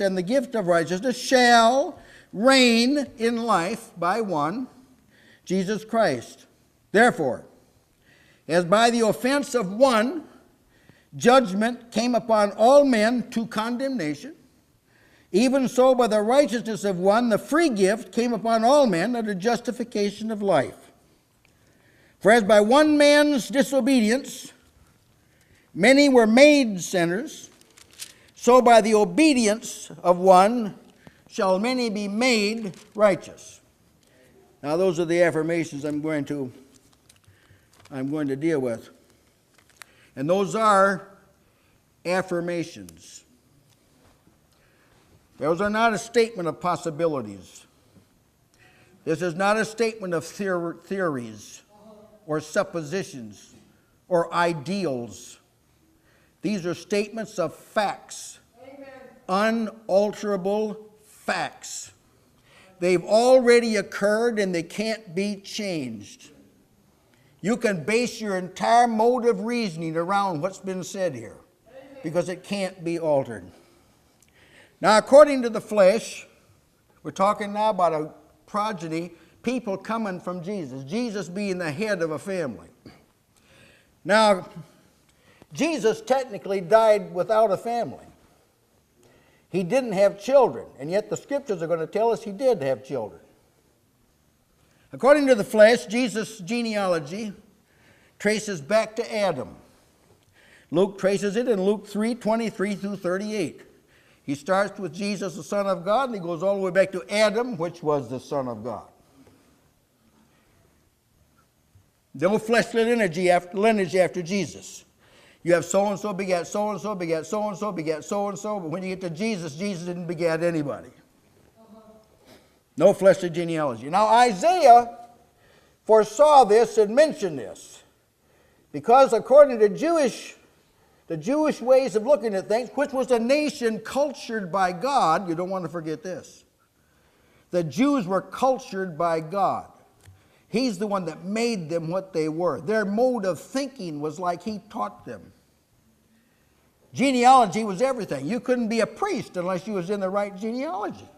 and the gift of righteousness shall reign in life by one, Jesus Christ. Therefore, as by the offense of one, judgment came upon all men to condemnation, even so by the righteousness of one, the free gift came upon all men unto justification of life. For as by one man's disobedience many were made sinners, so by the obedience of one shall many be made righteous. Now those are the affirmations I'm going to deal with. And those are affirmations. Those are not a statement of possibilities. This is not a statement of theories or suppositions or ideals. These are statements of facts. Amen. Unalterable facts. They've already occurred and they can't be changed. You can base your entire mode of reasoning around what's been said here because it can't be altered. Now, according to the flesh, we're talking now about a progeny, people coming from Jesus, Jesus being the head of a family. Now, Jesus technically died without a family. He didn't have children, and yet the scriptures are going to tell us he did have children. According to the flesh, Jesus' genealogy traces back to Adam. Luke traces it in Luke 3:23 through 38. He starts with Jesus, the Son of God, and he goes all the way back to Adam, which was the Son of God. No fleshly lineage after Jesus. You have so-and-so begat so-and-so, begat so-and-so, begat so-and-so, but when you get to Jesus, Jesus didn't begat anybody. No fleshly genealogy. Now Isaiah foresaw this and mentioned this because according to the Jewish ways of looking at things, which was a nation cultured by God, you don't want to forget this. The Jews were cultured by God. He's the one that made them what they were. Their mode of thinking was like he taught them. Genealogy was everything. You couldn't be a priest unless you was in the right genealogy.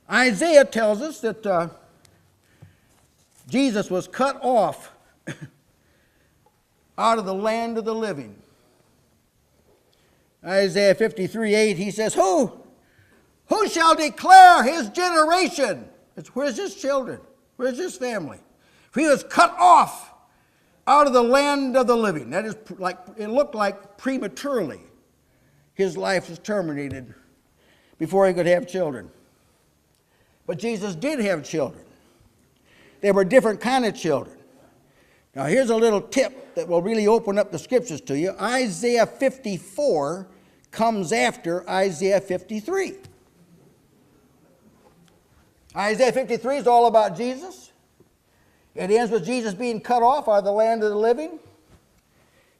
Isaiah tells us that Jesus was cut off out of the land of the living. Isaiah 53:8, he says, Who shall declare his generation? Where's his children? Where's his family? For he was cut off out of the land of the living. That is, like it looked like prematurely. His life was terminated before he could have children. But Jesus did have children. They were different kind of children. Now here's a little tip that will really open up the scriptures to you. Isaiah 54 comes after Isaiah 53. Isaiah 53 is all about Jesus. It ends with Jesus being cut off out of the land of the living.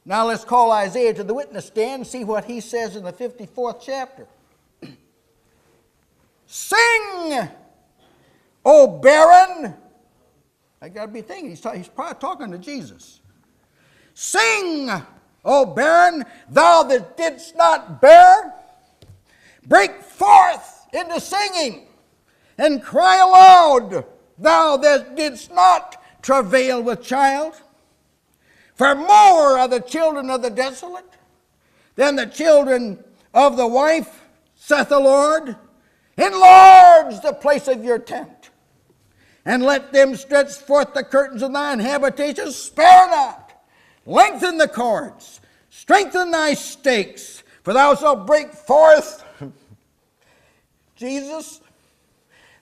Now let's call Isaiah to the witness stand and see what he says in the 54th chapter. Sing, O barren. I got to be thinking, he's probably talking to Jesus. Sing, O barren, thou that didst not bear. Break forth into singing and cry aloud, thou that didst not travail with child. For more are the children of the desolate than the children of the wife, saith the Lord. Enlarge the place of your tent, and let them stretch forth the curtains of thine habitation. Spare not, lengthen the cords, strengthen thy stakes, for thou shalt break forth. Jesus,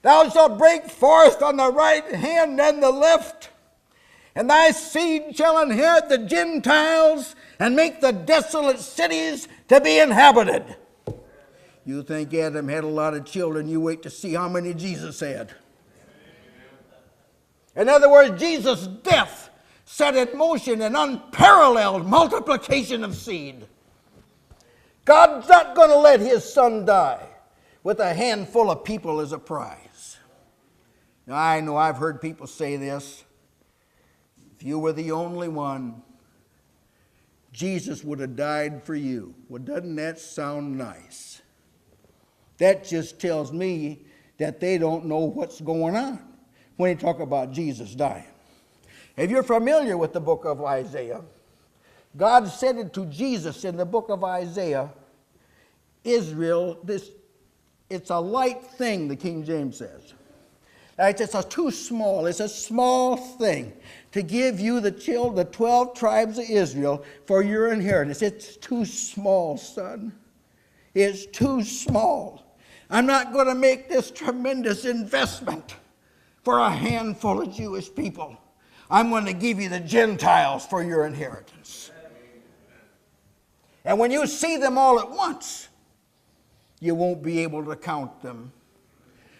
thou shalt break forth on the right hand and the left, and thy seed shall inherit the Gentiles and make the desolate cities to be inhabited. You think Adam had a lot of children, you wait to see how many Jesus had. In other words, Jesus' death set in motion an unparalleled multiplication of seed. God's not going to let his son die with a handful of people as a prize. Now, I know I've heard people say this. If you were the only one, Jesus would have died for you. Well, doesn't that sound nice? That just tells me that they don't know what's going on when they talk about Jesus dying. If you're familiar with the book of Isaiah, God said it to Jesus in the book of Isaiah, Israel, it's a light thing, the King James says. It's too small. It's a small thing to give you the 12 tribes of Israel for your inheritance. It's too small, son. It's too small. I'm not going to make this tremendous investment for a handful of Jewish people. I'm going to give you the Gentiles for your inheritance. And when you see them all at once, you won't be able to count them.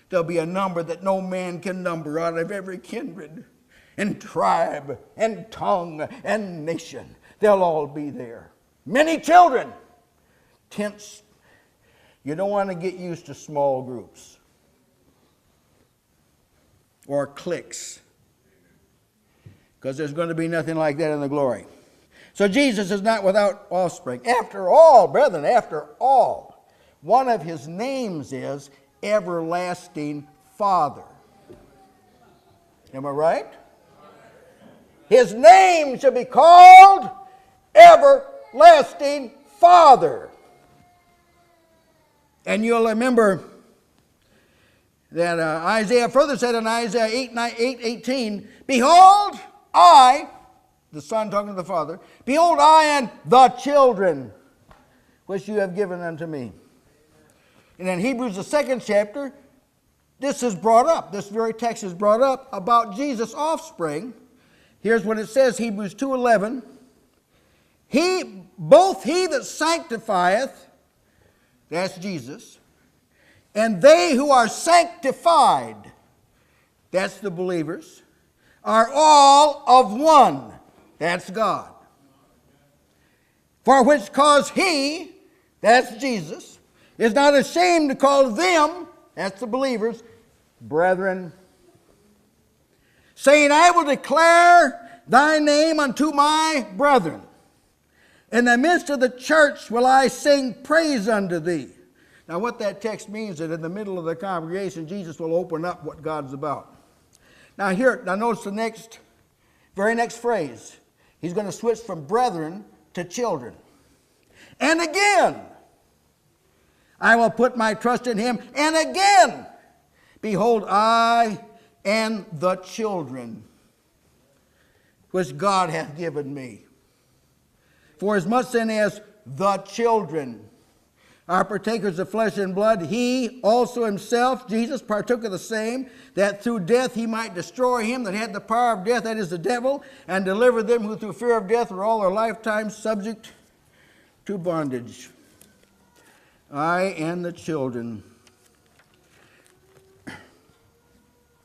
There'll be a number that no man can number out of every kindred and tribe and tongue and nation. They'll all be there. Many children. Tents. You don't want to get used to small groups or cliques, because there's going to be nothing like that in the glory. So Jesus is not without offspring. After all, brethren, after all, one of his names is Everlasting Father. Am I right? His name should be called Everlasting Father. And you'll remember that Isaiah further said in Isaiah 8:18, behold, I, the Son talking to the Father, behold, I and the children which you have given unto me. And in Hebrews, the 2nd chapter, this is brought up. This very text is brought up about Jesus' offspring. Here's what it says, Hebrews 2:11. Both he that sanctifieth, that's Jesus, and they who are sanctified, that's the believers, are all of one, that's God. For which cause he, that's Jesus, is not ashamed to call them, that's the believers, brethren, saying, I will declare thy name unto my brethren. In the midst of the church will I sing praise unto thee. Now what that text means is that in the middle of the congregation, Jesus will open up what God's about. Now notice the very next phrase. He's going to switch from brethren to children. And again, I will put my trust in him. And again, behold, I and the children which God hath given me. For as much then as the children are partakers of flesh and blood, he also himself, Jesus, partook of the same, that through death he might destroy him that had the power of death, that is the devil, and deliver them who through fear of death were all their lifetime subject to bondage. I and the children.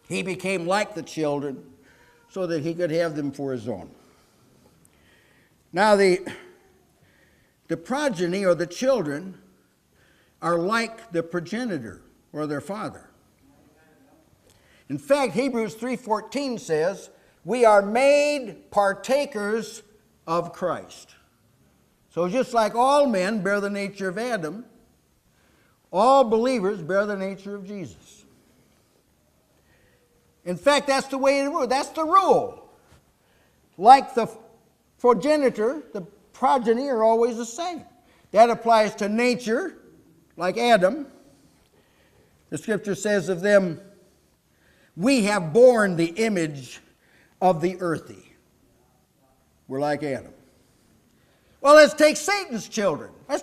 He became like the children so that he could have them for his own. Now the progeny, or the children, are like the progenitor or their father. In fact, Hebrews 3:14 says, we are made partakers of Christ. So just like all men bear the nature of Adam, all believers bear the nature of Jesus. In fact, that's the way it works. That's the rule. Like the progenitor, the progeny are always the same. That applies to nature, like Adam. The scripture says of them, we have borne the image of the earthy. We're like Adam. Well, let's take Satan's children. Let's